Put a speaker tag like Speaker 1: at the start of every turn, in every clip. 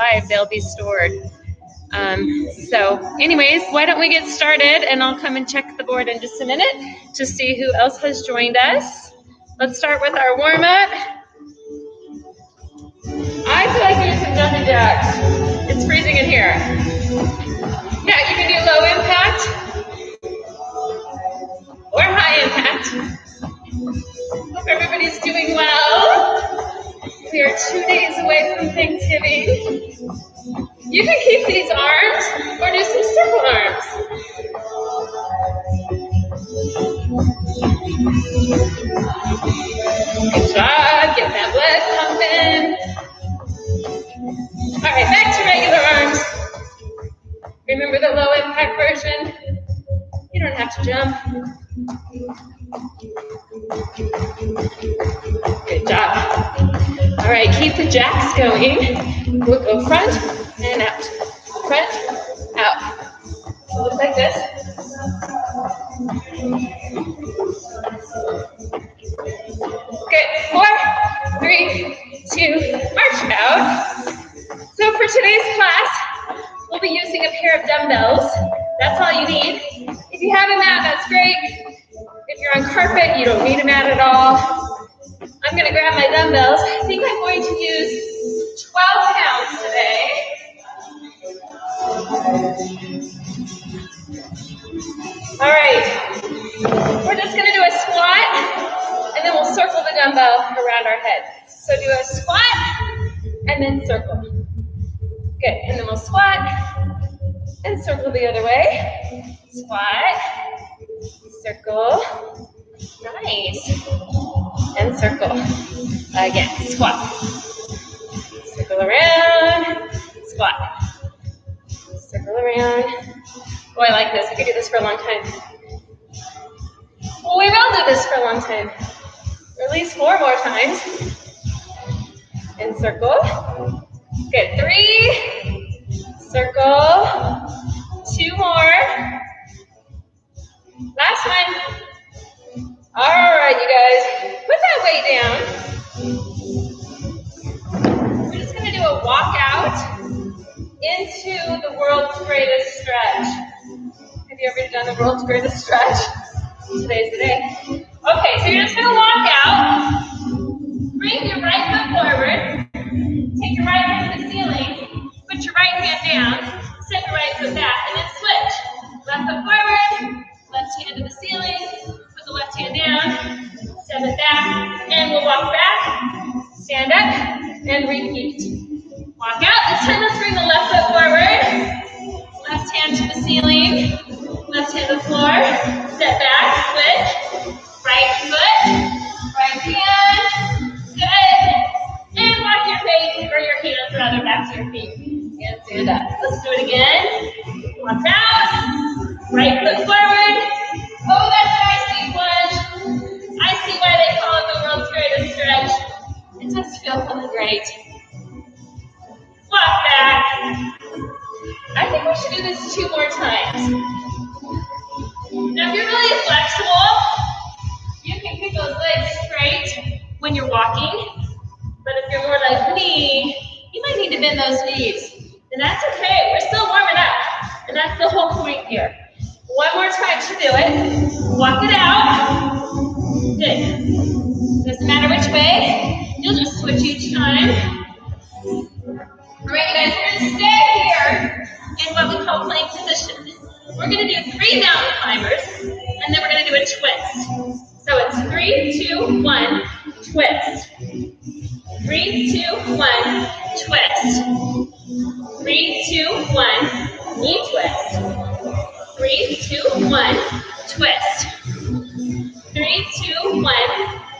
Speaker 1: live, they'll be stored. So anyways, why don't we get started, and I'll come and check the board in just a minute to see who else has joined us. Let's start with our warm-up. I feel like doing some jumping jacks. It's freezing in here. Yeah, you can do low impact or high impact. Hope everybody's doing well. We are 2 days away from Thanksgiving. You can keep these arms or do some circle arms. Good job. Get that blood pumping. All right, back to regular arms. Remember the low impact version? You don't have to jump. Good job. All right, keep the jacks going. We'll go front and out. Front, out. So look like this. Good. 4, 3, 2, march out. So for today's class, we'll be using a pair of dumbbells. That's all you need. If you have a mat, that's great. If you're on carpet, you don't need a mat at all. I'm going to grab my dumbbells. I think I'm going to use 12 pounds today. All right. We're just going to do a squat, and then we'll circle the dumbbell around our head. So do a squat, and then circle. Good. And then we'll squat, and circle the other way. Squat, circle. Nice. And circle. Again, squat. Circle around, squat. Circle around. Oh, I like this. We could do this for a long time. Well, we will do this for a long time. Or at least 4 more times. And circle. Good. 3. Circle. 2 more. Last one. All right, you guys. Put that weight down. We're just going to do a walkout into the world's greatest stretch. Have you ever done the world's greatest stretch? Today's the day. Okay, so you're just going to walk out. Bring your right foot forward. Take your right hand to the ceiling. Put your right hand down. Set your right foot back, and then switch. Left foot forward. Left hand to the ceiling. Put the left hand down. Step it back, and we'll walk back. Stand up, and repeat. Walk out. This time, let's bring the left foot forward. Left hand to the ceiling. Left hand to the floor. Step back, switch. Right foot. Right hand. Good. And walk your feet, or your hands rather, back to your feet. And stand up. Let's do it again. Walk out. Right foot forward. Oh, that's a nice deep lunge. I see why they call it the world's greatest stretch. It just feels really great. Walk back. I think we should do this 2 more times. Now, if you're really flexible, you can keep those legs straight when you're walking. But if you're more like me, you might need to bend those knees. And that's okay. We're still warming up. And that's the whole point here. 1 more time to do it. Walk it out. Good. Doesn't matter which way. You'll just switch each time. All right, you guys, we're going to stay here in what we call plank position. We're going to do 3 mountain climbers, and then we're going to do a twist. So it's 3, 2, 1, twist. 3, 2, 1, twist. 3, 2, 1, knee twist. 3, 2, 1, twist. 3, 2, 1,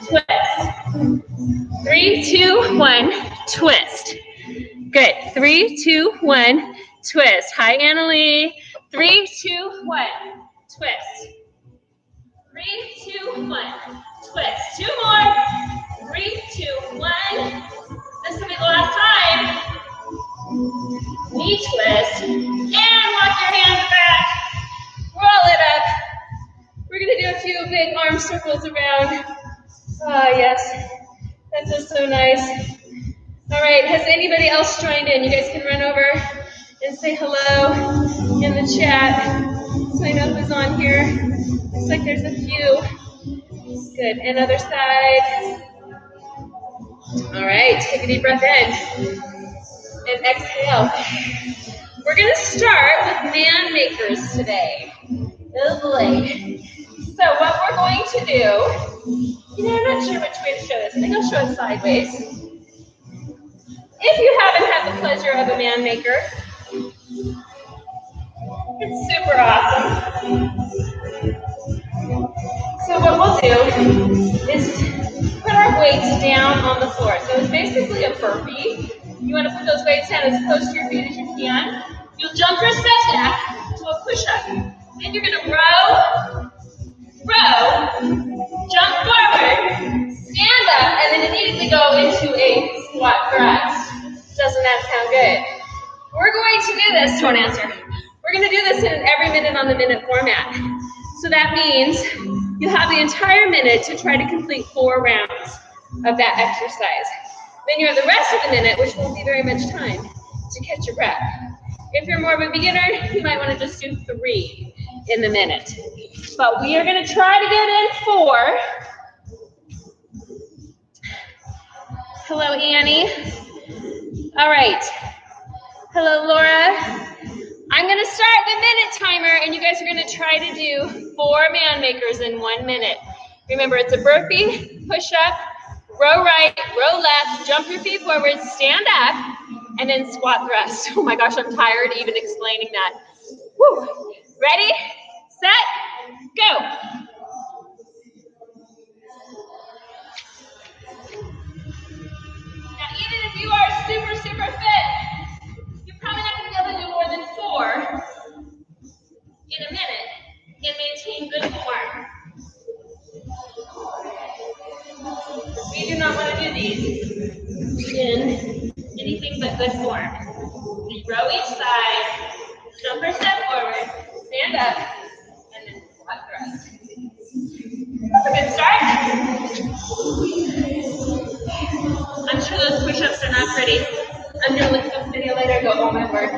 Speaker 1: twist. 3, 2, 1, twist. Good. 3, 2, 1, twist. Hi, Annalie. 3, 2, 1, twist. 3, 2, 1, twist. 2 more. 3, 2, 1. This will be the last time. Knee twist. And walk your hands back. Roll it up. We're going to do a few big arm circles around. Ah, yes. That feels so nice. All right, has anybody else joined in? You guys can run over and say hello in the chat so I know who's on here. Looks like there's a few. Good, and other side. All right, take a deep breath in and exhale. We're gonna start with man makers today. Oh boy. So what we're going to do, I'm not sure which way to show this. I think I'll show it sideways. If you haven't had the pleasure of a man maker, it's super awesome. So what we'll do is put our weights down on the floor. So it's basically a burpee. You want to put those weights down as close to your feet as you can. You'll jump your step back to a push-up. Then you're going to row, jump forward, stand up, and then immediately go into a squat thrust. Doesn't that sound good? We're going to do this, don't answer. We're going to do this in an every minute on the minute format. So that means you have the entire minute to try to complete 4 rounds of that exercise. Then you have the rest of the minute, which won't be very much time, to catch your breath. If you're more of a beginner, you might want to just do 3 in the minute. But we are going to try to get in 4. Hello, Annie. All right. Hello, Laura. I'm going to start the minute timer, and you guys are going to try to do 4 man makers in 1 minute. Remember, it's a burpee, push-up, row right, row left, jump your feet forward, stand up, and then squat thrust. Oh my gosh, I'm tired even explaining that. Woo. Ready, set, go. Now, even if you are super, super fit, you're probably not going to be able to do more than 4 in a minute and maintain good form. We do not want to do these in anything but good form. We row each side, jump or step forward, stand up, and then squat thrust. That's a good start. I'm sure those push-ups are not pretty. I'm going to look at this video later and go, oh my word.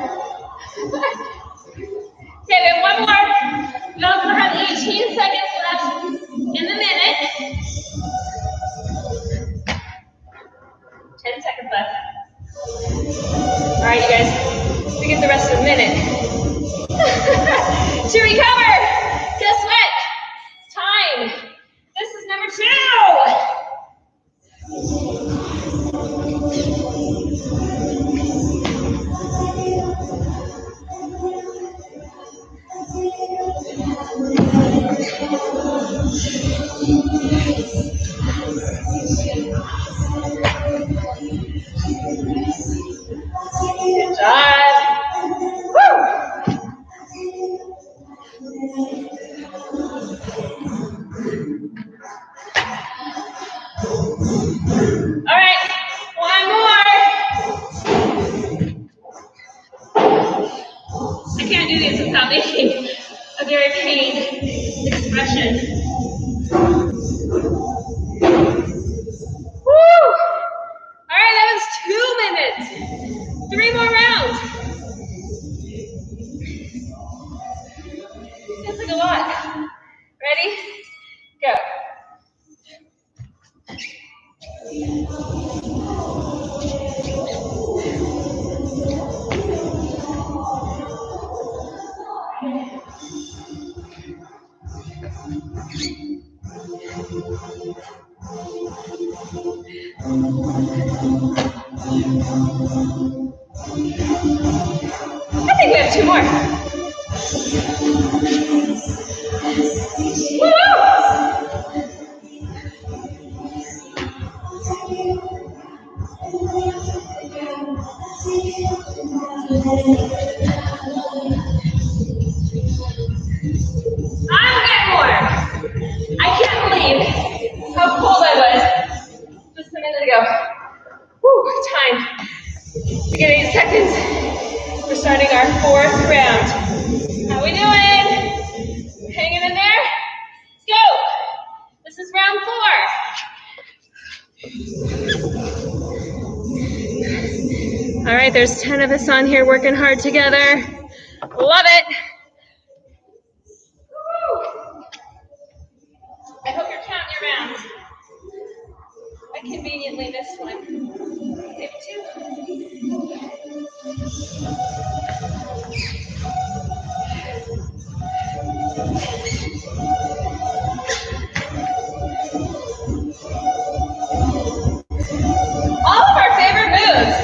Speaker 1: Okay, we have 1 more. You also have 18 seconds left in the minute. 10 seconds left. All right, you guys, we get the rest of the minute. To recover, guess what? Time. This is number 2. Good job. Woo! All right, 1 more. I can't do these without making a very pained expression. Woo! All right, that was 2 minutes. 3 more rounds. Feels like a lot. Ready? Go. I think we have 2 more. Woo! I'm getting more. I can't believe how cold I was just a minute ago. Woo, time. We get 8 seconds. We're starting our 4th round. How we doing? Hanging in there? Go. This is round 4. right, there's 10 of us on here working hard together. Love it. Woo. I hope you're counting your rounds. I conveniently missed one. Maybe two. All of our favorite moves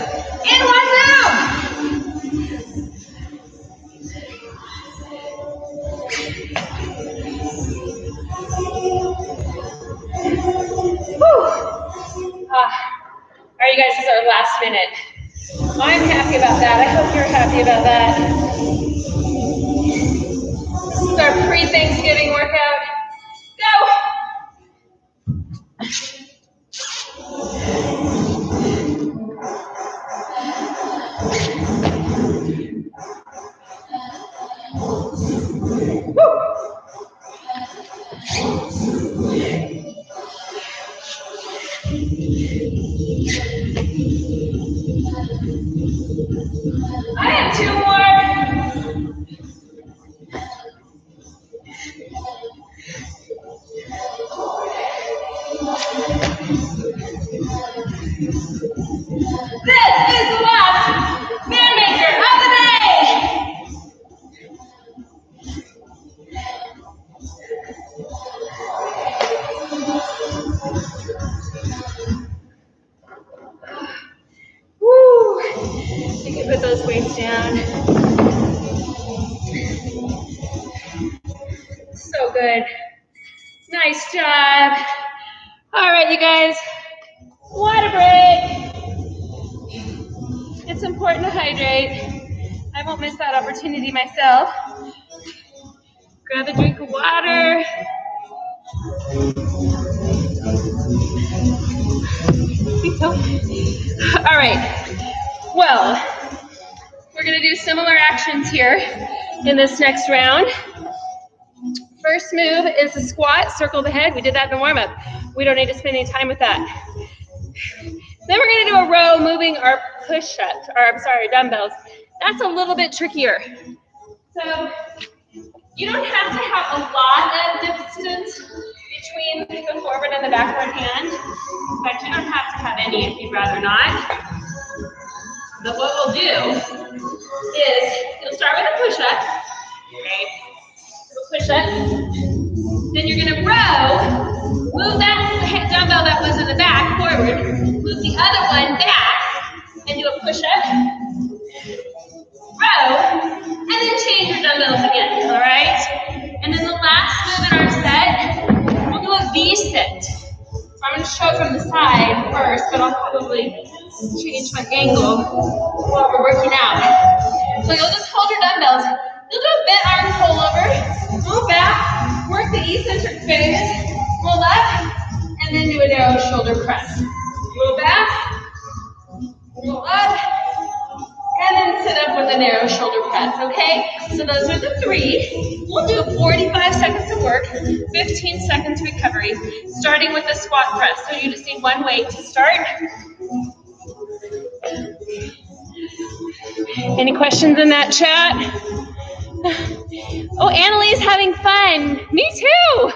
Speaker 1: in one move. Whew. All right, you guys, this is our last minute. I'm happy about that. I hope you're happy about that. This is our pre-Thanksgiving workout. Go! I have two more. This is the last man maker of the day. Woo! You can put those weights down. So good. Nice job. All right, you guys. Water break. It's important to hydrate. I won't miss that opportunity myself. Grab a drink of water. All right. Well, we're going to do similar actions here in this next round. First move is a squat, circle the head. We did that in the warm-up. We don't need to spend any time with that. Then we're going to do a row moving our push-ups, or I'm sorry, dumbbells. That's a little bit trickier. So you don't have to have a lot of distance between the forward and the backward hand. In fact, you don't have to have any if you'd rather not. But what we'll do is you'll start with a push-up. Okay. Push-up. Then you're going to row. Move that dumbbell that was in the back forward. Move the other one back and do a push-up. Row. And then change your dumbbells again. All right? And then the last move in our set, we'll do a V-sit. So I'm going to show it from the side first, but I'll probably change my angle while we're working out. So you'll just hold your dumbbells. You'll do a bent arm pull over, move back, work the eccentric phase, roll up, and then do a narrow shoulder press. Roll back, roll up, and then sit up with a narrow shoulder press, okay? So those are the three. We'll do 45 seconds of work, 15 seconds recovery, starting with a squat press. So you just need one weight to start. Any questions in that chat? Oh, Annalise having fun. Me too.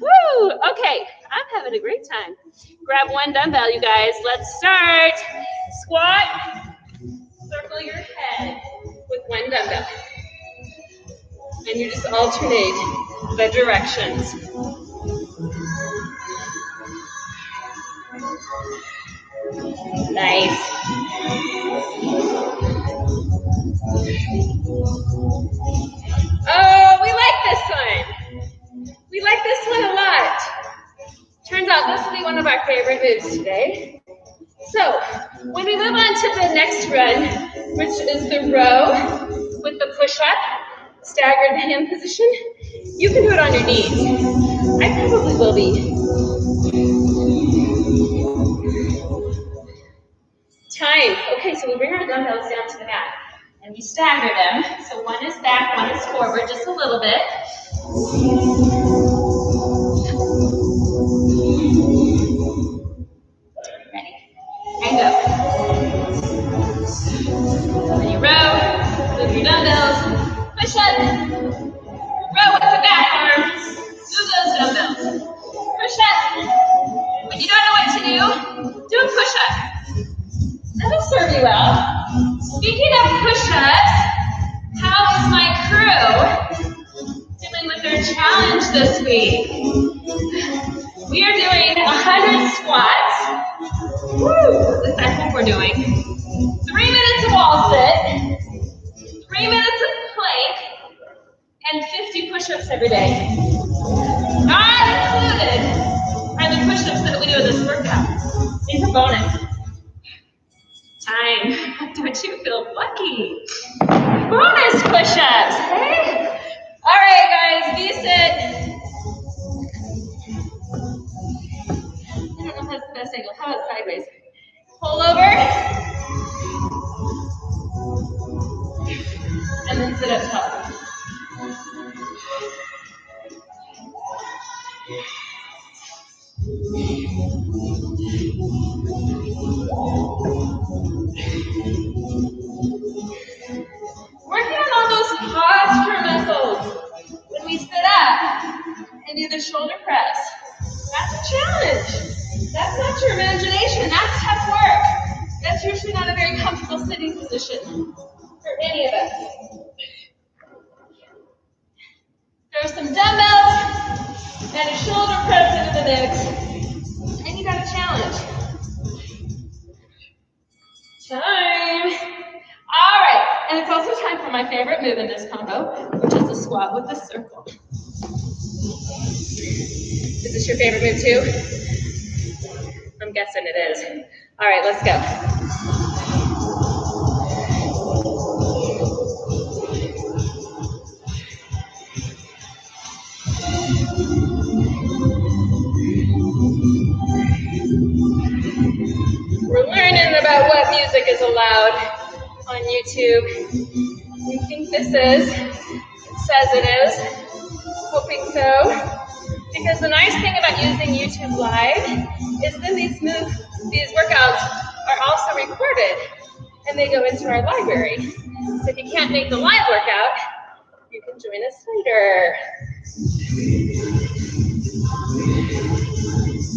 Speaker 1: Woo. Okay, I'm having a great time. Grab one dumbbell, you guys. Let's start. Squat. Circle your head with one dumbbell. And you just alternate the directions. Nice. Oh, we like this one. We like this one a lot. Turns out this will be one of our favorite moves today. So, when we move on to the next run, which is the row with the push-up, staggered hand position, you can do it on your knees. I probably will be. Time. Okay, so we bring our dumbbells down to the mat and we stagger them. So one is back, one is forward, just a little bit. Ready? And go. your dumbbells, push up, row with the back arm, move those dumbbells, push up. When you don't know what to do a push up. That'll serve you well. Speaking of push ups, how is my crew doing with their challenge this week? We are doing 100 squats. Woo! I think we're doing 3 minutes of wall sit, 3 minutes of plank, and 50 push-ups every day. Not included are the push-ups that we do in this workout. These are bonus. Time. Don't you feel lucky? Bonus push-ups, hey? All right, guys, V-sit. I don't know if that's the best angle. How about sideways? Pull over. And then sit up tall. Working on all those posture muscles when we sit up and do the shoulder press. That's a challenge. That's not your imagination. That's tough work. That's usually not a very comfortable sitting position for any of us. Throw some dumbbells and a shoulder press into the mix. And you got a challenge. Time. All right. And it's also time for my favorite move in this combo, which is the squat with the circle. Is this your favorite move too? I'm guessing it is. All right, let's go. We're learning about what music is allowed on YouTube. We think this is. It says it is. Hoping so. Because the nice thing about using YouTube Live is that these workouts are also recorded and they go into our library. So if you can't make the live workout, you can join us later.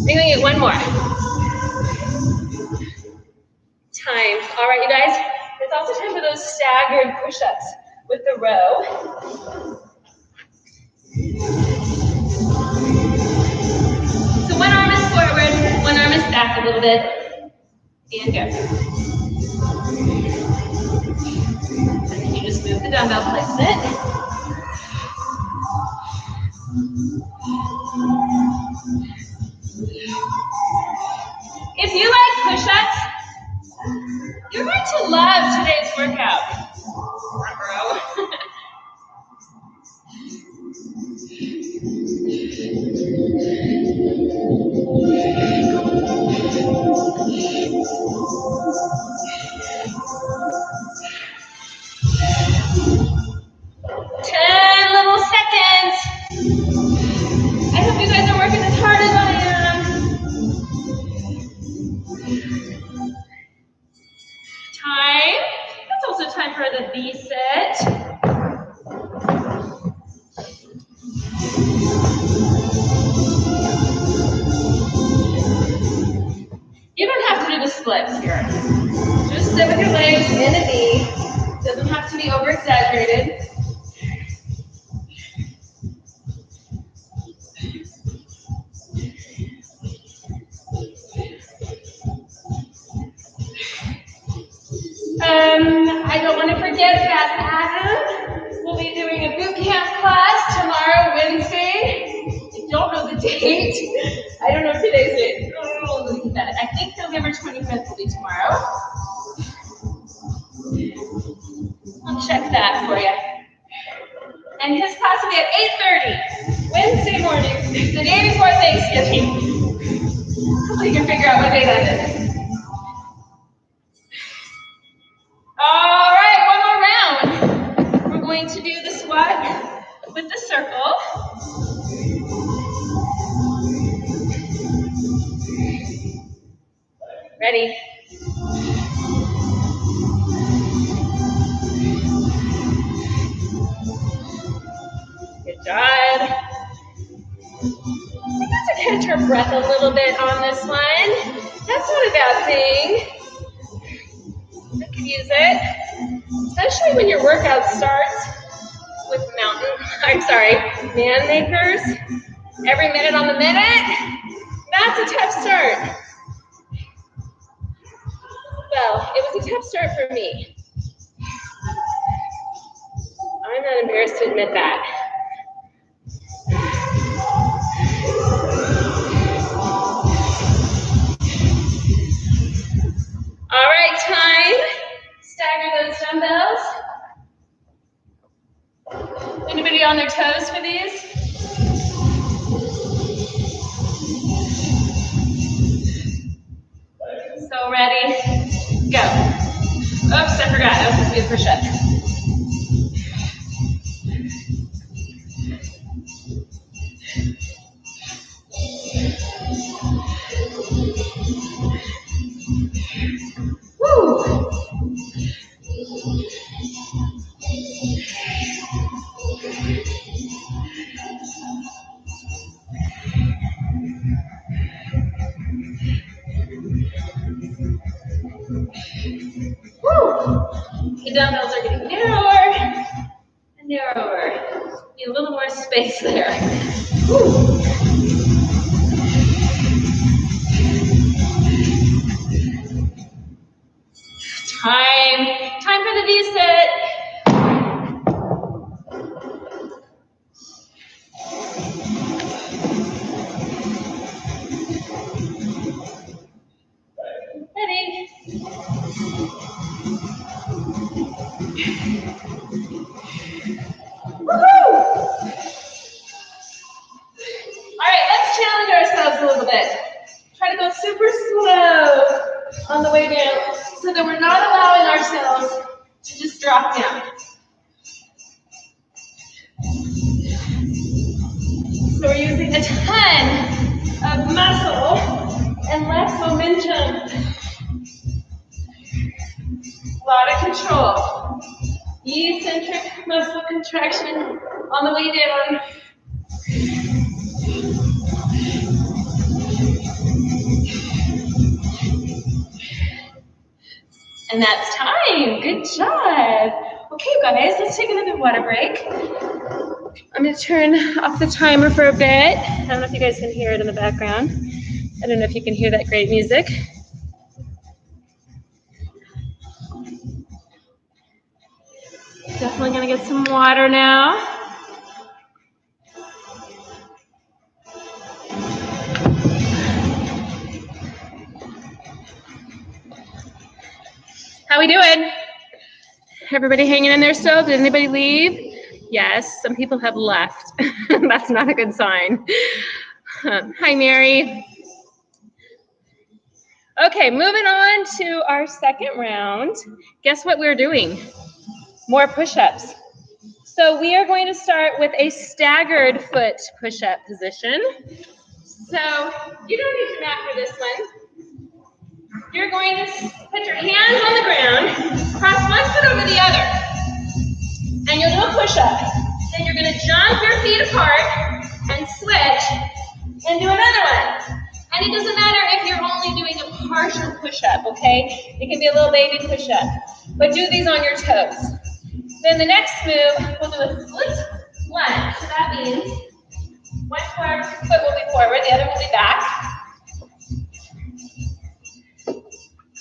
Speaker 1: We're gonna get one more. Time. All right, you guys. It's also time for those staggered push-ups with the row. So one arm is forward, one arm is back a little bit, and go. And then you just move the dumbbell placement. If you like push-ups, you're going to love today's workout. Bro. Splits here. Just sit with your legs in a V. Doesn't have to be over exaggerated. I don't want to forget that Adam will be doing a boot camp class tomorrow, Wednesday. I don't know the date. I don't know today's date. I think November 25th will be tomorrow. I'll check that for you. And his class will be at 8:30, Wednesday morning, the day before Thanksgiving. Hopefully you can figure out what day that is. All right, one more round. We're going to do the squat with the circle. Ready? job. We got to catch our breath a little bit on this one. That's not a bad thing. I could use it, especially when your workout starts with man makers. Every minute on the minute, that's a tough start. Well, it was a tough start for me. I'm not embarrassed to admit that. All right, time. Stagger those dumbbells. Anybody on their toes for these? So ready, go. Oops, I forgot, that was supposed to be a push-up. Woo! Woo! The dumbbells are getting narrower and narrower. Need a little more space there. Woo! Time for the V-sit. Ready? Woohoo! All right, let's challenge ourselves a little bit. Try to go super slow on the way down so that we're not allowing ourselves to just drop down. So we're using a ton of muscle and less momentum. A lot of control. Eccentric muscle contraction on the way down. And that's time. Good job. Okay, guys, let's take another water break. I'm going to turn off the timer for a bit. I don't know if you guys can hear it in the background. I don't know if you can hear that great music. Definitely going to get some water now. How we doing? Everybody hanging in there still? Did anybody leave? Yes, some people have left. That's not a good sign. Hi, Mary. Okay, moving on to our second round. Guess what we're doing? More push-ups. So we are going to start with a staggered foot push-up position. So you don't need your mat for this one. You're going to put your hands on the ground, cross one foot over the other, and you'll do a push-up. Then you're going to jump your feet apart and switch and do another one. And it doesn't matter if you're only doing a partial push-up, okay? It can be a little baby push-up, but do these on your toes. Then the next move, we'll do a split lunge. So that means one foot will be forward, the other will be back.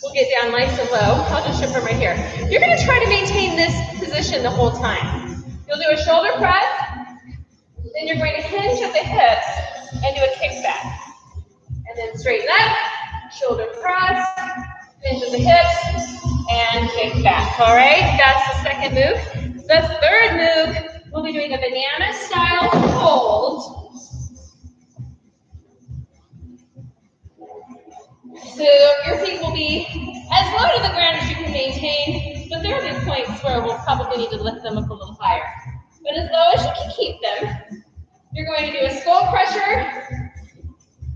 Speaker 1: We'll get down nice and low. I'll just shift from right here. You're going to try to maintain this position the whole time. You'll do a shoulder press, then you're going to hinge at the hips and do a kickback. And then straighten up, shoulder press, hinge at the hips, and kick back. All right, that's the second move. The third move, we'll be doing a banana style hold. So your feet will be as low to the ground as you can maintain, but there will be points where we'll probably need to lift them up a little higher. But as low as you can keep them, you're going to do a skull crusher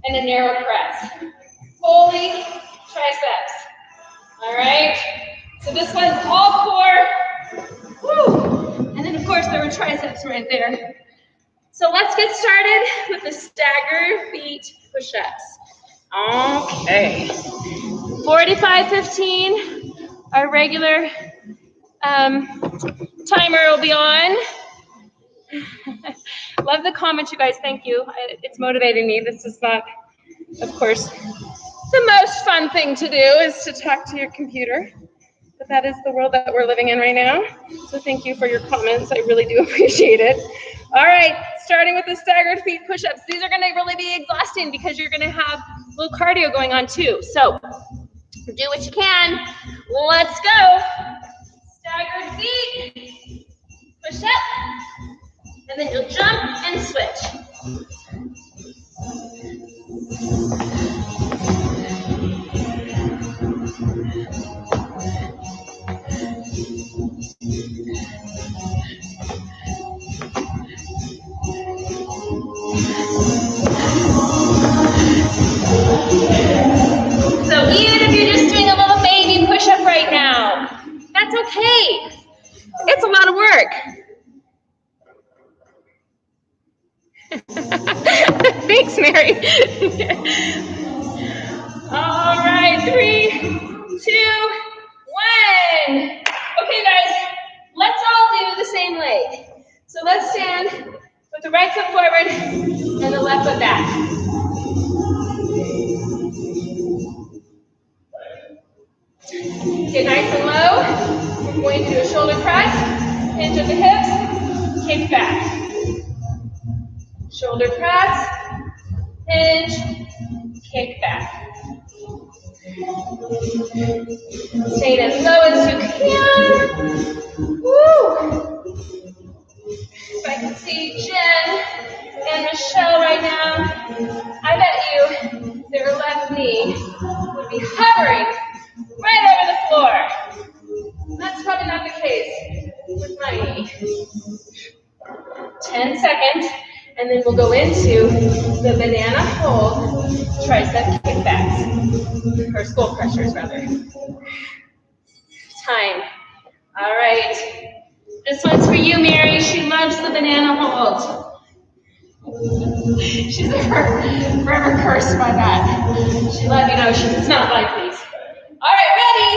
Speaker 1: and a narrow press. Fully triceps. All right? So this one's all core. Woo! And then of course there were triceps right there. So let's get started with the stagger feet push-ups. Okay. 45-15, our regular timer will be on. Love the comments, you guys. Thank you. It's motivating me. This is not, of course, the most fun thing to do is to talk to your computer. But that is the world that we're living in right now. So thank you for your comments. I really do appreciate it. All right, starting with the staggered feet push-ups. These are gonna really be exhausting because you're gonna have a little cardio going on too. So do what you can. Let's go. Staggered feet, push up, and then you'll jump and switch. So even if you're just doing a little baby push-up right now, that's okay. It's a lot of work. Thanks, Mary. All right, 3, 2, 1. Okay, guys, let's all do the same leg. So let's stand with the right foot forward and the left foot back. Get nice and low. We're going to do a shoulder press, hinge at the hips, kick back. Shoulder press, hinge, kick back. Stay as low as you can. Woo! If I can see Jen and Michelle right now, I bet you their left knee would be hovering right over the floor. That's probably not the case with my knee. 10 seconds, and then we'll go into the banana hold tricep kickbacks, or skull crushers rather. Time. All right. This one's for you, Mary. She loves the banana hold. She's forever cursed by that. She let me know it's not like these. All right, ready?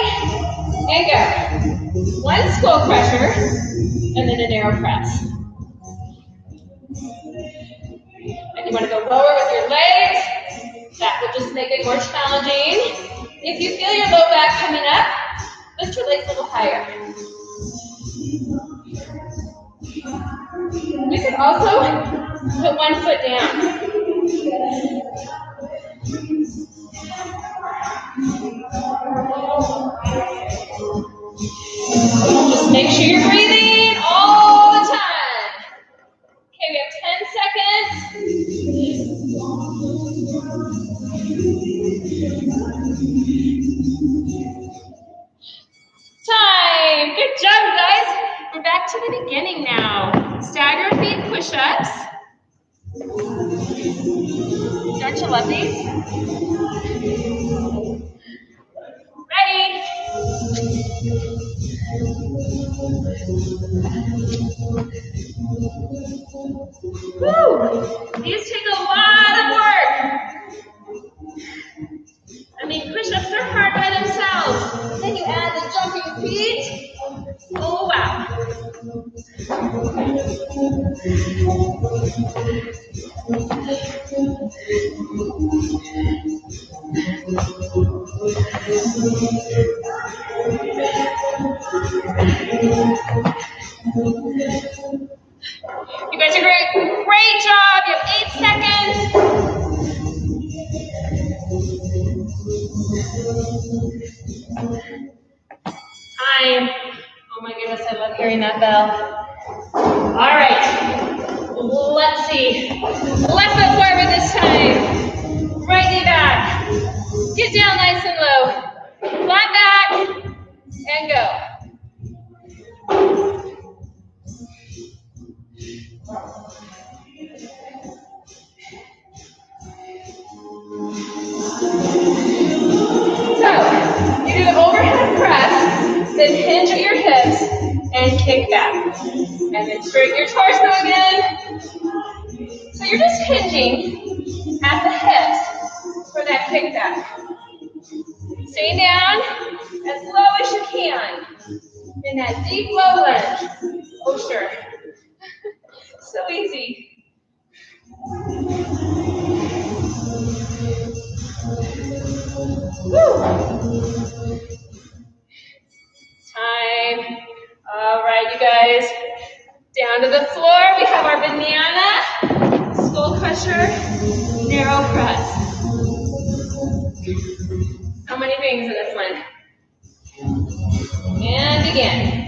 Speaker 1: And go. One skull crusher, and then an arrow press. And you want to go lower with your legs. That will just make it more challenging. If you feel your low back coming up, lift your legs a little higher. You can also put one foot down. Just make sure you're breathing all the time. Okay, we have 10 seconds. Time. Good job, guys. We're back to the beginning now. Staggered feet push-ups. Don't you love these? Ready? Woo! These take a lot of work. I mean, push-ups are hard by themselves. Then you add the jumping feet. Oh, wow. You guys are great. Great job. You have 8 seconds. Time. Oh my goodness, I love hearing that bell. All right. Let's see. Left foot forward this time. Right knee back. Get down nice and low. Flat back. And go. So, you do the overhead press, then hinge at your hips, and kick back. And then straighten your torso again. you're just hinging at the hips for that kickback. Stay down as low as you can in that deep low lunge. Oh, sure. So easy. Woo. Time. All right, you guys. Down to the floor. We have our banana, skull crusher, narrow press. How many things in this one? And again.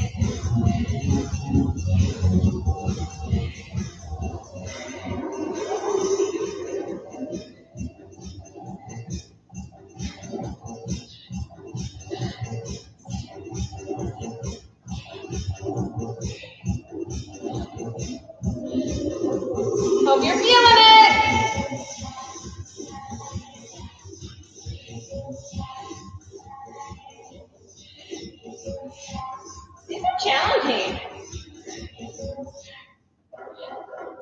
Speaker 1: Hope you're feeling it. These are challenging.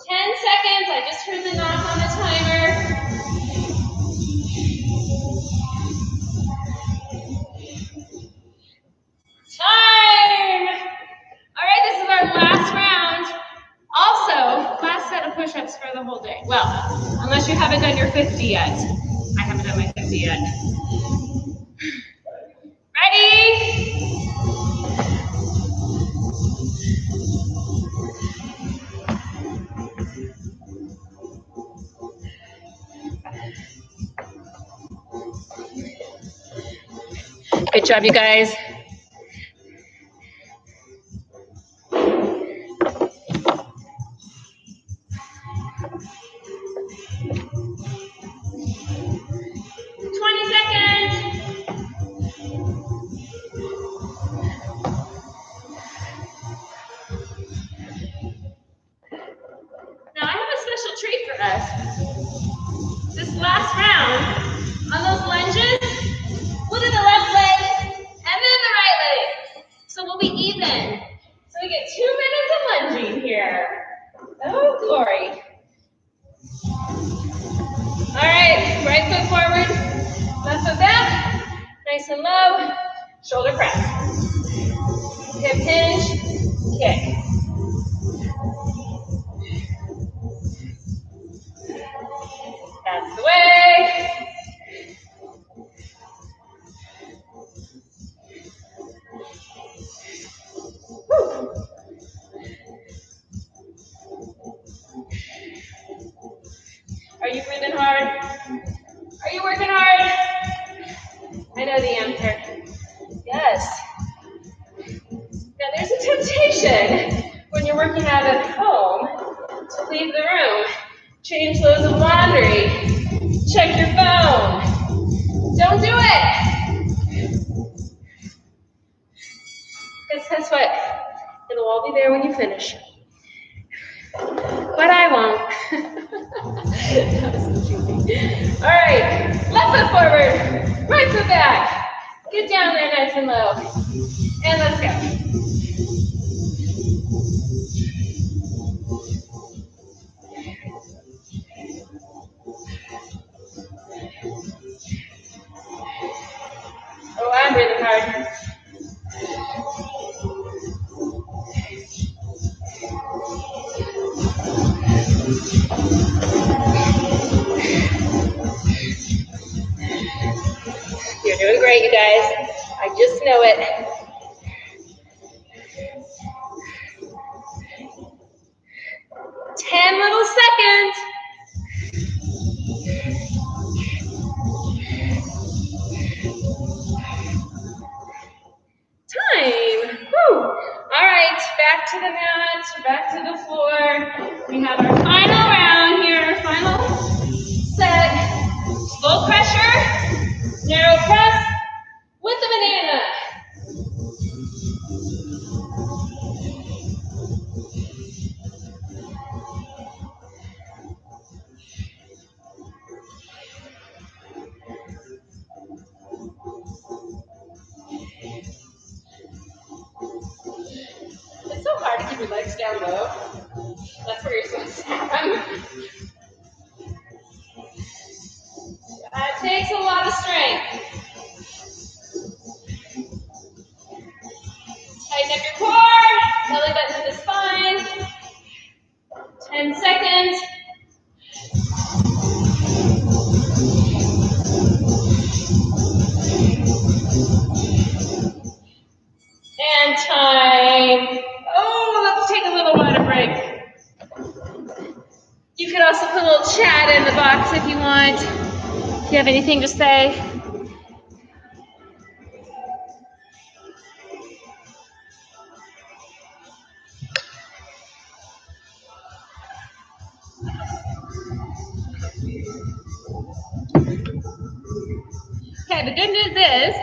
Speaker 1: 10 seconds. I just heard the knock on the timer. Time. All right, this is our last round. Also, last set of push-ups for the whole day. Well, unless you haven't done your 50 yet. I haven't done my 50 yet. Ready? Good job, you guys. Treat for us. This last round, on those lunges, we'll do the left leg and then the right leg. So we'll be even. So we get 2 minutes of lunging here. Oh, glory. All right, right foot forward, left foot back, nice and low, shoulder press. Hip hinge, kick. That's the way. Woo. Are you breathing hard? Are you working hard? I know the answer. Yes. Now there's a temptation when you're working out at home to leave the room, change loads of laundry, check your phone. Don't do it. Because guess what? It'll all be there when you finish. But I won't. That was so cheesy. All right, left foot forward, right foot back. Get down there nice and low. And let's go. Oh, I'm breathing hard. You're doing great, you guys. I just know it. Ten little seconds. Time. Whew. All right, back to the mat, back to the floor. We have our final round here, our final set. Full pressure, narrow press with the banana. It's so hard to keep your legs down low. That's where you're supposed to stand. takes a lot of strength. Tighten up your core, belly button to the spine. 10 seconds. And time. Oh, let's take a little water break. You could also put a little chat in the box if you want. If you have anything to say. Okay, the good news is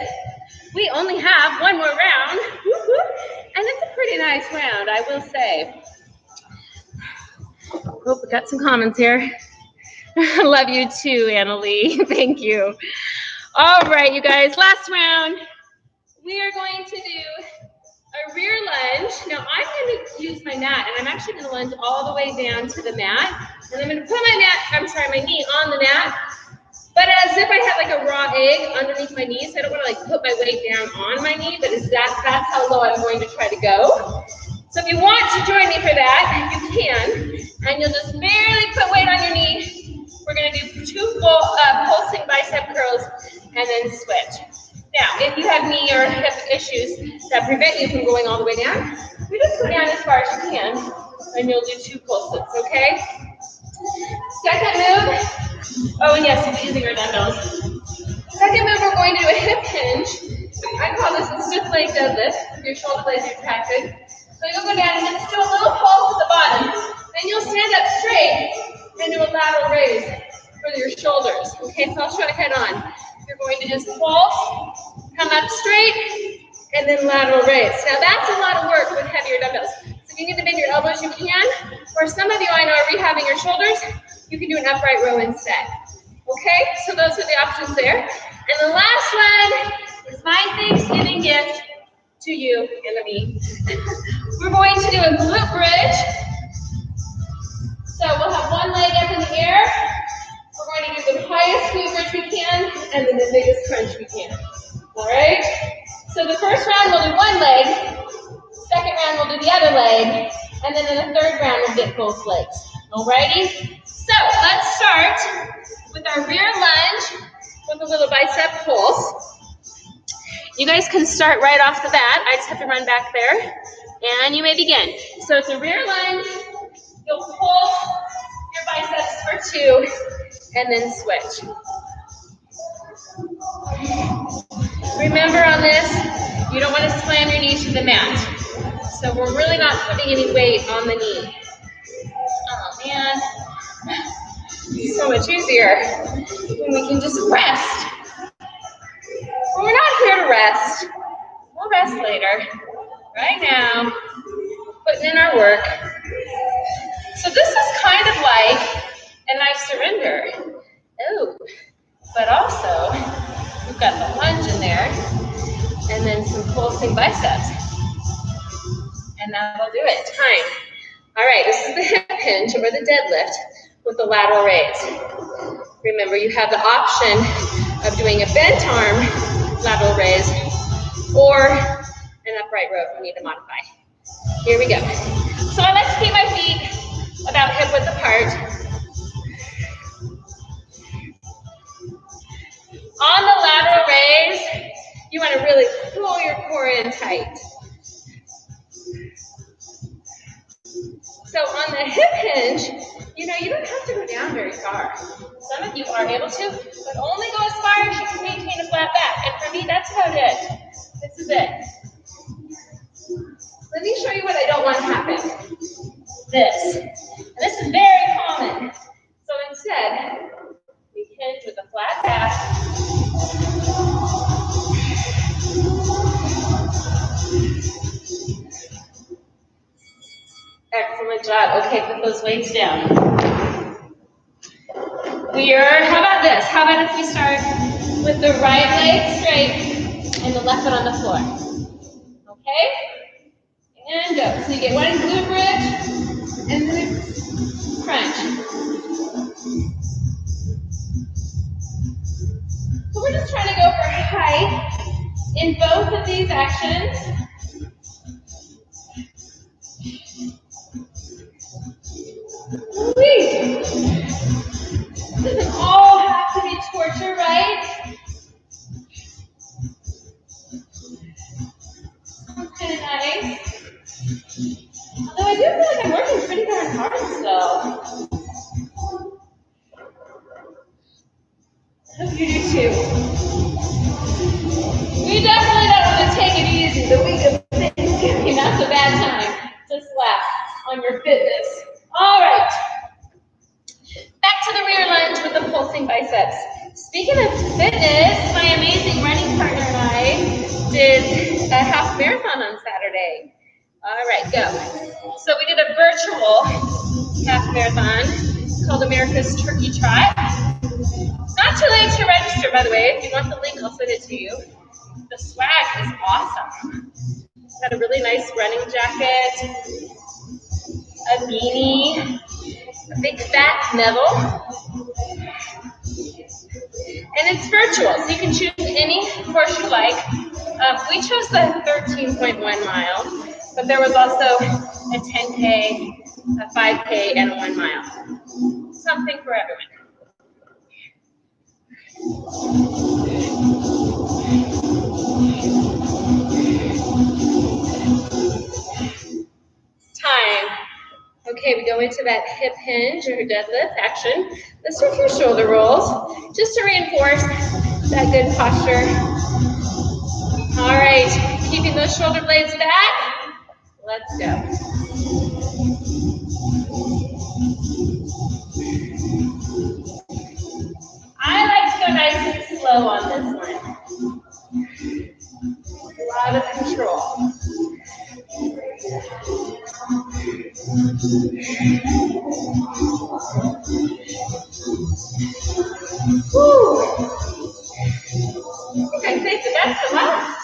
Speaker 1: we only have one more round. And it's a pretty nice round, I will say. Oh, we got some comments here. Love you too, Annalie. Thank you. All right, you guys, last round. We are going to do a rear lunge. Now, I'm going to use my mat, and I'm actually going to lunge all the way down to the mat. And I'm going to put my knee on the mat, but as if I had like a raw egg underneath my knee. So I don't want to like put my weight down on my knee, but that's how low I'm going to try to go. So if you want to join me for that, you can. And you'll just barely put weight on your knee. We're going to do 2 full pulsing bicep curls and then switch. Now, if you have knee or hip issues that prevent you from going all the way down, you just go down as far as you can, and you'll do 2 pulses, okay? Second move. Oh, and yes, we'll be using our dumbbells. Second move, we're going to do a hip hinge. I call this a stiff leg deadlift. Your shoulder blades are retracted. So you'll go down and just do a little pulse at the bottom. Then you'll stand up straight and do a lateral raise for your shoulders. Okay, so I'll show you head on. You're going to just pulse, come up straight, and then lateral raise. Now that's a lot of work with heavier dumbbells. So if you need to bend your elbows, you can. Or some of you I know are rehabbing your shoulders, you can do an upright row instead. Okay, so those are the options there. And the last one is my Thanksgiving gift to you and to me. We're going to do a glute bridge. So we'll have one leg up in the air. We're going to do the highest glute bridge we can, and then the biggest crunch we can. All right? So the first round we'll do one leg. Second round we'll do the other leg. And then in the third round we'll get both legs. All righty? So let's start with our rear lunge with a little bicep pulse. You guys can start right off the bat. I just have to run back there. And you may begin. So it's a rear lunge. You'll pull your biceps for 2 and then switch. Remember on this, you don't want to slam your knee to the mat. So we're really not putting any weight on the knee. Oh man, it's so much easier when we can just rest. But we're not here to rest. We'll rest later. Right now, putting in our work. So this is kind of like a nice surrender. Oh, but also we've got the lunge in there, and then some pulsing biceps. And that'll do it. Time. All right, this is the hip hinge or the deadlift with the lateral raise. Remember, you have the option of doing a bent arm lateral raise or an upright row if you need to modify. Here we go. So I like to keep my feet about hip width apart. On the lateral raise, you want to really pull your core in tight. So on the hip hinge, you don't have to go down very far. Some of you are able to, but only go as far as you can maintain a flat back. And for me, that's about it. This is it. Let me show you what I don't want to happen. This. And this is very common. So instead, we hinge with a flat back. Excellent job. Okay, put those weights down. How about this? How about if we start with the right leg straight and the left foot on the floor? Okay? And go. So you get one glute bridge and then crunch. In both of these actions, doesn't all have to be torture, right? Okay, nice. Although I do feel like I'm working pretty darn hard still. I hope you do too. We definitely don't want to take it easy. The week of Thanksgiving, that's a bad time to slap on your fitness. All right. Back to the rear lunge with the pulsing biceps. Speaking of fitness, my amazing running partner and I did a half marathon on Saturday. All right, go. So we did a virtual half marathon called America's Turkey Trot. Not too late to register, by the way. If you want the link, I'll send it to you. The swag is awesome. It's got a really nice running jacket, a beanie, a big fat medal, and it's virtual, so you can choose any course you like. We chose the 13.1 mile, but there was also a 10K, a 5K, and a 1 mile. Something for everyone. Time. Okay, we go into that hip hinge or deadlift action. Let's do a few shoulder rolls just to reinforce that good posture. All right, keeping those shoulder blades back. Let's go. I like to go nice and slow on this one. A lot of control. Woo. I think that's the last.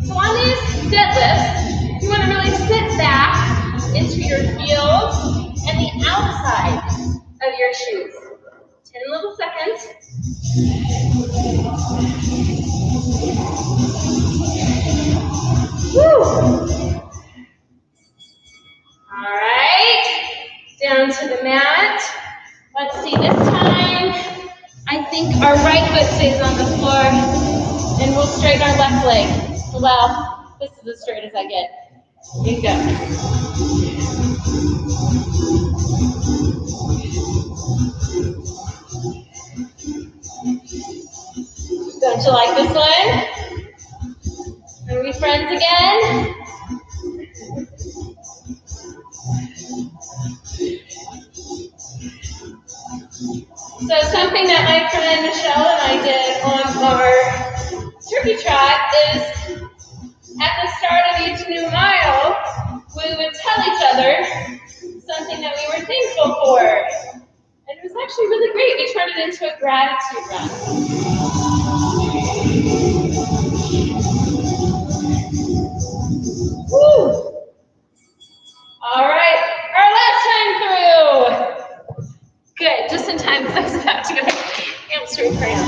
Speaker 1: So on these deadlifts, you want to really sit back into your heels and the outside of your shoes. 10 little seconds. Woo. All right, down to the mat. Let's see, this time, I think our right foot stays on the floor and we'll straighten our left leg. Well, this is as straight as I get. Here you go. Don't you like this one? Are we friends again? So something that my friend Michelle and I did on our turkey trot is at the start of each new mile, we would tell each other something that we were thankful for. And it was actually really great. We turned it into a gratitude run. Woo! All right, our last time through. Good, just in time because I was about to go hamstring cramp.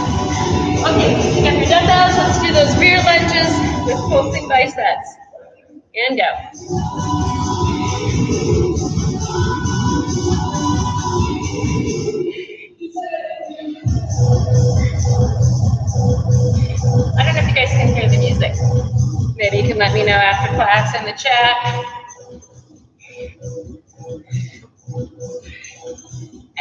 Speaker 1: Okay, pick up your dumbbells. Let's do those rear lunges with pulsing biceps. And go. I don't know if you guys can hear the music. Maybe you can let me know after class in the chat.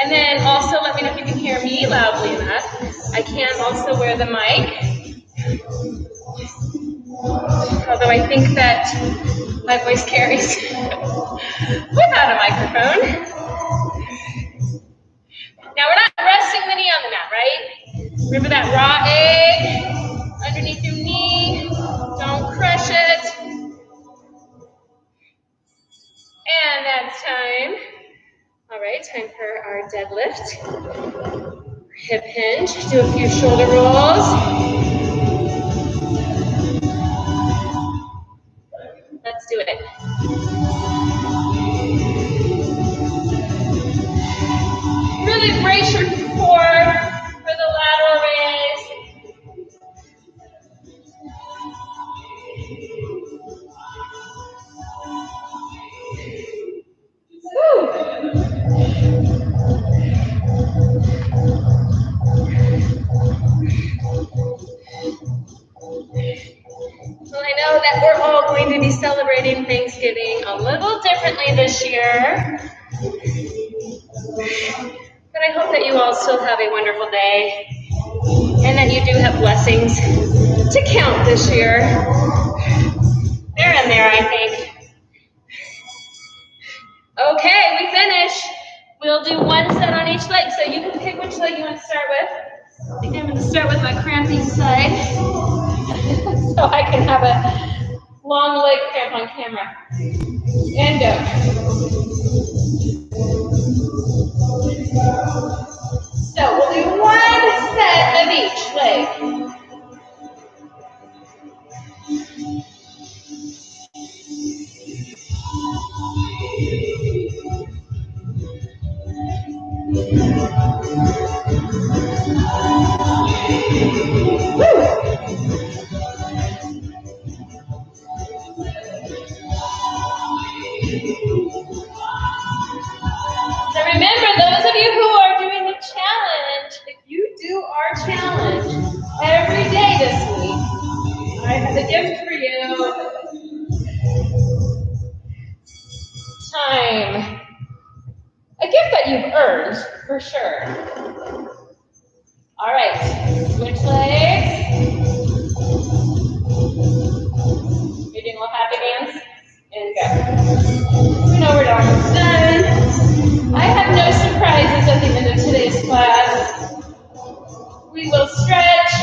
Speaker 1: And then also let me know if you can hear me loudly enough. I can also wear the mic. Although I think that my voice carries without a microphone. Now we're not resting the knee on the mat, right? Remember that raw egg underneath your knee. Don't crush it. And that's time. All right, time for our deadlift. Hip hinge, do a few shoulder rolls. Let's do it. Really brace your core for the lateral raise. Thanksgiving a little differently this year. But I hope that you all still have a wonderful day and that you do have blessings to count this year. They're in there, I think. Okay, we finished. We'll do one set on each leg, so you can pick which leg you want to start with. I think I'm going to start with my crampy side so I can have a long leg cramp on camera. And go. So we'll do one set of each leg. So remember, those of you who are doing the challenge, if you do our challenge every day this week, I have a gift for you. Time. A gift that you've earned, for sure. All right, switch legs. You're doing a little happy dance? And go. We know we're almost done. I have no surprises at the end of today's class. We will stretch.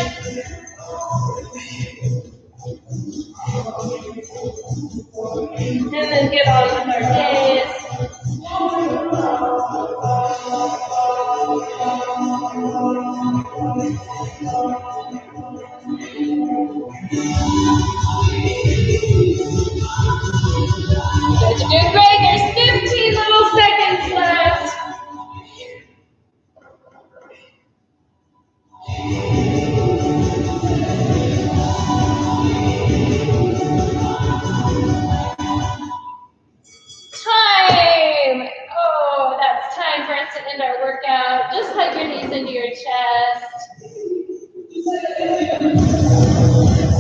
Speaker 1: And then get on with our days. You guys are doing great. There's 15 little seconds left. Time! Oh, that's time for us to end our workout. Just hug your knees into your chest.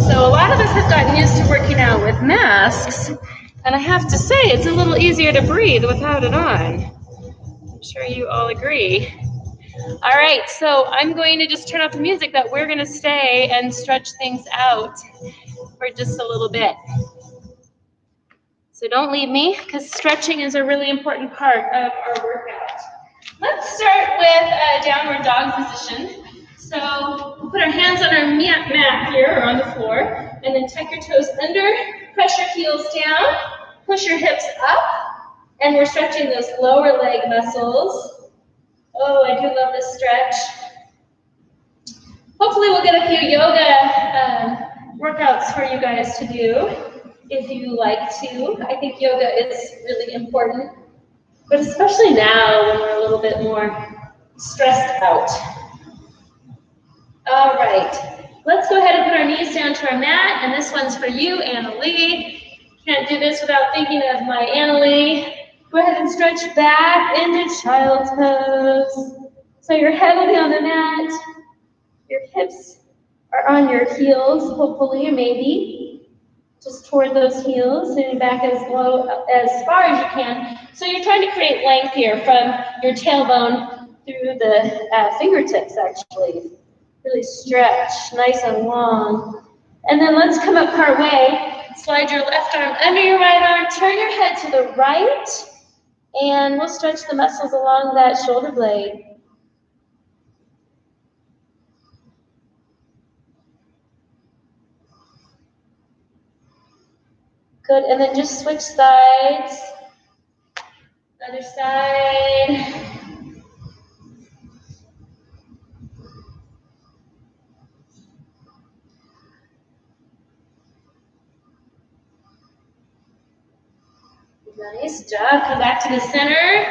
Speaker 1: So a lot of us have gotten used to working out with masks, and I have to say it's a little easier to breathe without it on. I'm sure you all agree. All right, so I'm going to just turn off the music, but we're going to stay and stretch things out for just a little bit. So don't leave me, because stretching is a really important part of our workout. Let's start with a downward dog position. So we'll put our hands on our mat here, or on the floor, and then tuck your toes under, press your heels down, push your hips up, and we're stretching those lower leg muscles. Oh, I do love this stretch. Hopefully we'll get a few yoga workouts for you guys to do if you like to. I think yoga is really important, but especially now when we're a little bit more stressed out. All right, let's go ahead and put our knees down to our mat, and this one's for you, Annalie. Can't do this without thinking of my Annalie. Go ahead and stretch back into child's pose. So you're heavily on the mat, your hips are on your heels, hopefully, or maybe. Just toward those heels, sitting back as far as you can. So you're trying to create length here from your tailbone through the fingertips, actually. Really stretch, nice and long. And then let's come up partway. Slide your left arm under your right arm. Turn your head to the right. And we'll stretch the muscles along that shoulder blade. Good, and then just switch sides. Other side. Nice job. Come back to the center.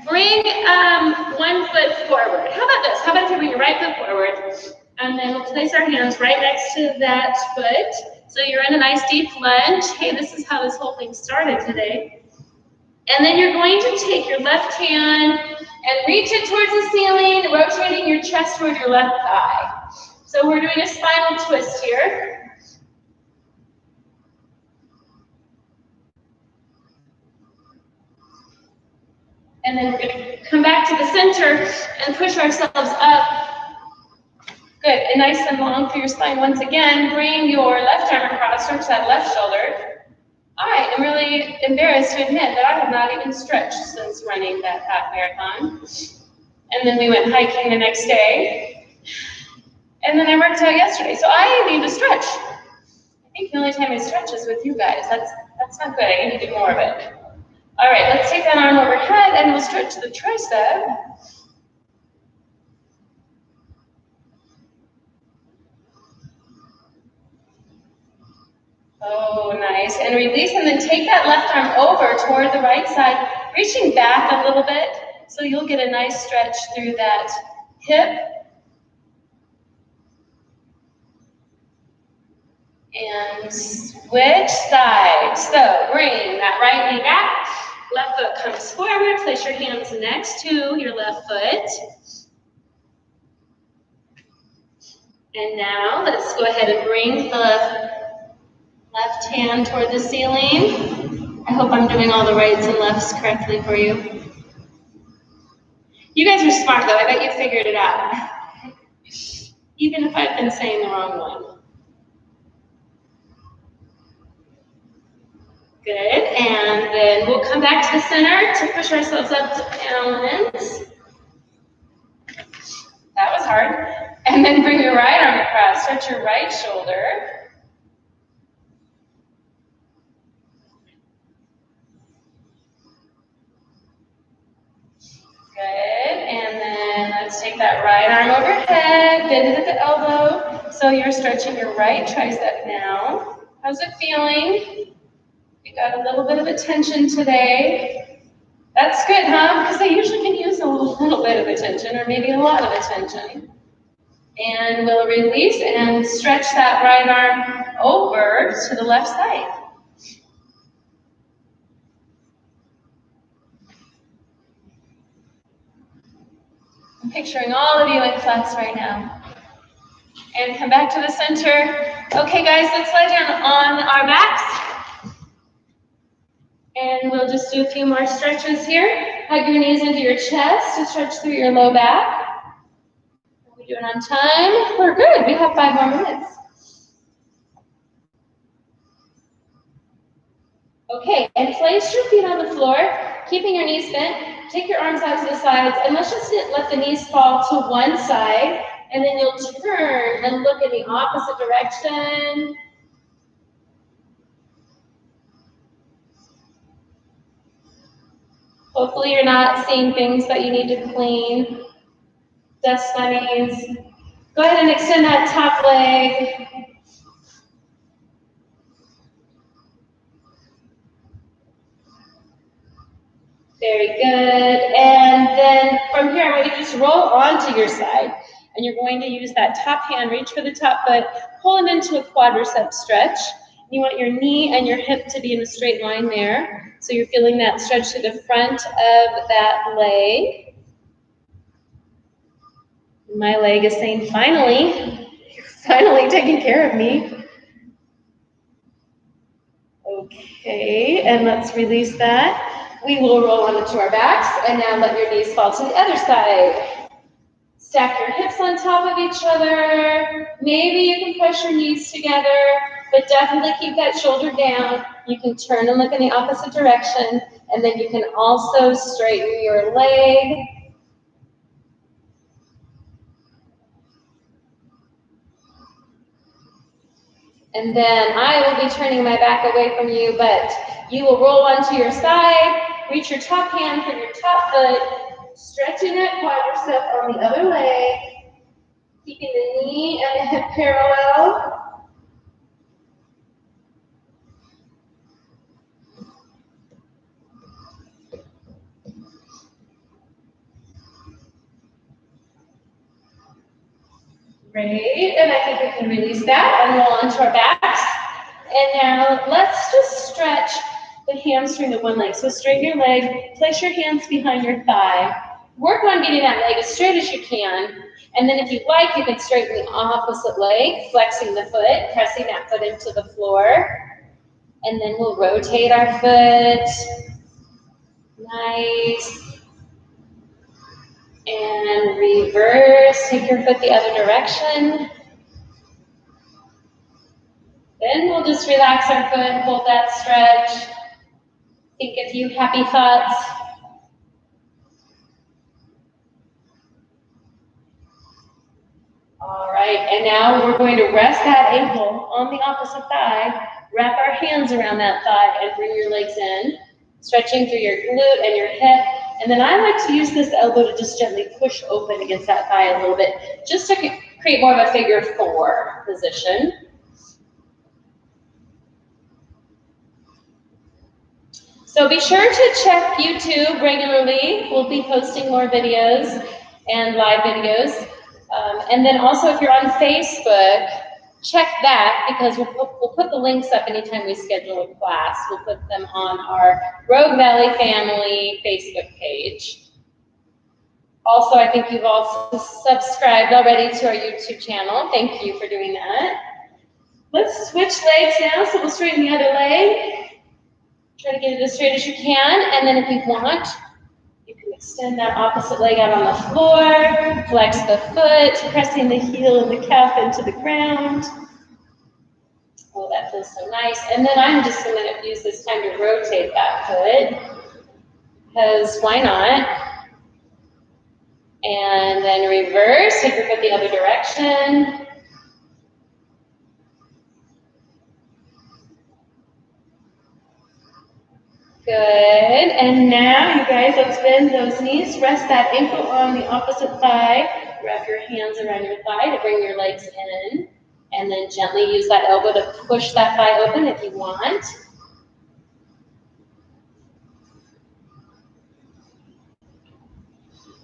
Speaker 1: Bring 1 foot forward. How about this? How about if you bring your right foot forward, and then we'll place our hands right next to that foot. So you're in a nice deep lunge. Hey, this is how this whole thing started today. And then you're going to take your left hand and reach it towards the ceiling, rotating your chest toward your left thigh. So we're doing a spinal twist here. And then we're going to come back to the center and push ourselves up. Good, and nice and long through your spine. Once again, bring your left arm across, stretch that left shoulder. All right, I'm really embarrassed to admit that I have not even stretched since running that half marathon. And then we went hiking the next day. And then I worked out yesterday, so I need to stretch. I think the only time I stretch is with you guys. That's not good, I need to do more of it. All right, let's take that arm overhead and we'll stretch the tricep. Oh, nice. And release, and then take that left arm over toward the right side, reaching back a little bit, so you'll get a nice stretch through that hip. And switch sides. So bring that right knee back, left foot comes forward, place your hands next to your left foot. And now let's go ahead and bring the left hand toward the ceiling. I hope I'm doing all the rights and lefts correctly for you. You guys are smart though, I bet you figured it out. Even if I've been saying the wrong one. Good, and then we'll come back to the center to push ourselves up to balance. That was hard. And then bring your right arm across, stretch your right shoulder. Good, and then let's take that right arm overhead, bend it at the elbow. So you're stretching your right tricep now. How's it feeling? You got a little bit of attention today. That's good, huh? Because I usually can use a little bit of attention, or maybe a lot of attention. And we'll release and stretch that right arm over to the left side. I'm picturing all of you in flex right now. And come back to the center. Okay, guys, let's lie down on our backs. And we'll just do a few more stretches here. Hug your knees into your chest to stretch through your low back. Are we doing on time? We're good. We have 5 more minutes. Okay, and place your feet on the floor, keeping your knees bent. Take your arms out to the sides, and let's just let the knees fall to one side, and then you'll turn and look in the opposite direction. Hopefully you're not seeing things that you need to clean. Dust bunnies. Go ahead and extend that top leg. Very good. And then from here, I want you to just roll onto your side. And you're going to use that top hand, reach for the top foot, pull it into a quadricep stretch. You want your knee and your hip to be in a straight line there. So you're feeling that stretch to the front of that leg. My leg is saying, finally, you're finally taking care of me. Okay, and let's release that. We will roll onto our backs, and now let your knees fall to the other side. Stack your hips on top of each other. Maybe you can push your knees together, but definitely keep that shoulder down. You can turn and look in the opposite direction, and then you can also straighten your leg. And then I will be turning my back away from you, but you will roll onto your side, reach your top hand for your top foot, stretching that quadricep on the other leg, keeping the knee and the hip parallel. Great, and I think we can release that and roll onto our backs. And now let's just stretch the hamstring of one leg. So straighten your leg, place your hands behind your thigh. Work on getting that leg as straight as you can. And then if you'd like, you can straighten the opposite leg, flexing the foot, pressing that foot into the floor. And then we'll rotate our foot. Nice. And reverse, take your foot the other direction. Then we'll just relax our foot, hold that stretch. Think a few happy thoughts. All right, and now we're going to rest that ankle on the opposite thigh, wrap our hands around that thigh and bring your legs in, stretching through your glute and your hip. And then I like to use this elbow to just gently push open against that thigh a little bit, just to create more of a figure 4 position. So be sure to check YouTube regularly. We'll be posting more videos and live videos. And then also if you're on Facebook, check that because we'll put the links up anytime we schedule a class. We'll put them on our Rogue Valley Family Facebook page. Also, I think you've all subscribed already to our YouTube channel. Thank you for doing that. Let's switch legs now. So we'll straighten the other leg. Try to get it as straight as you can, and then if you want, you can extend that opposite leg out on the floor, flex the foot, pressing the heel and the calf into the ground. Oh, that feels so nice. And then I'm just going to use this time to rotate that foot, because why not? And then reverse, take your foot the other direction. Good, and now you guys, let's bend those knees, rest that ankle on the opposite thigh, wrap your hands around your thigh to bring your legs in, and then gently use that elbow to push that thigh open if you want.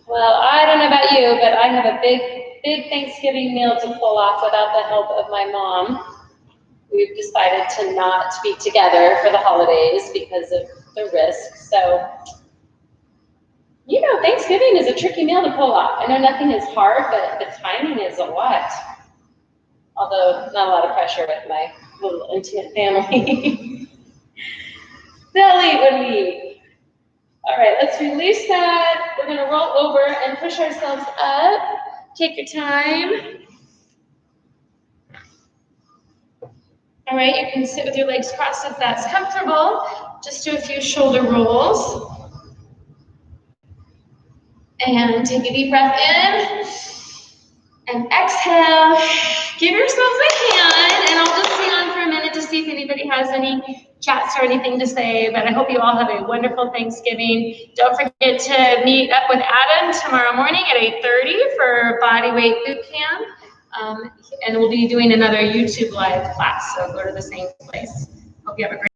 Speaker 1: Well, I don't know about you, but I have a big Thanksgiving meal to pull off without the help of my mom. We've decided to not be together for the holidays because of the risk. So, you know, Thanksgiving is a tricky meal to pull off. I know nothing is hard, but the timing is a lot. Although not a lot of pressure with my little intimate family. They'll eat when we eat. All right, let's release that. We're gonna roll over and push ourselves up. Take your time. All right, you can sit with your legs crossed if that's comfortable. Just do a few shoulder rolls. And take a deep breath in. And exhale. Give yourselves a hand, and I'll just stay on for a minute to see if anybody has any chats or anything to say, but I hope you all have a wonderful Thanksgiving. Don't forget to meet up with Adam tomorrow morning at 8:30 for Bodyweight Boot Camp. And we'll be doing another YouTube live class, so go to the same place. Hope you have a great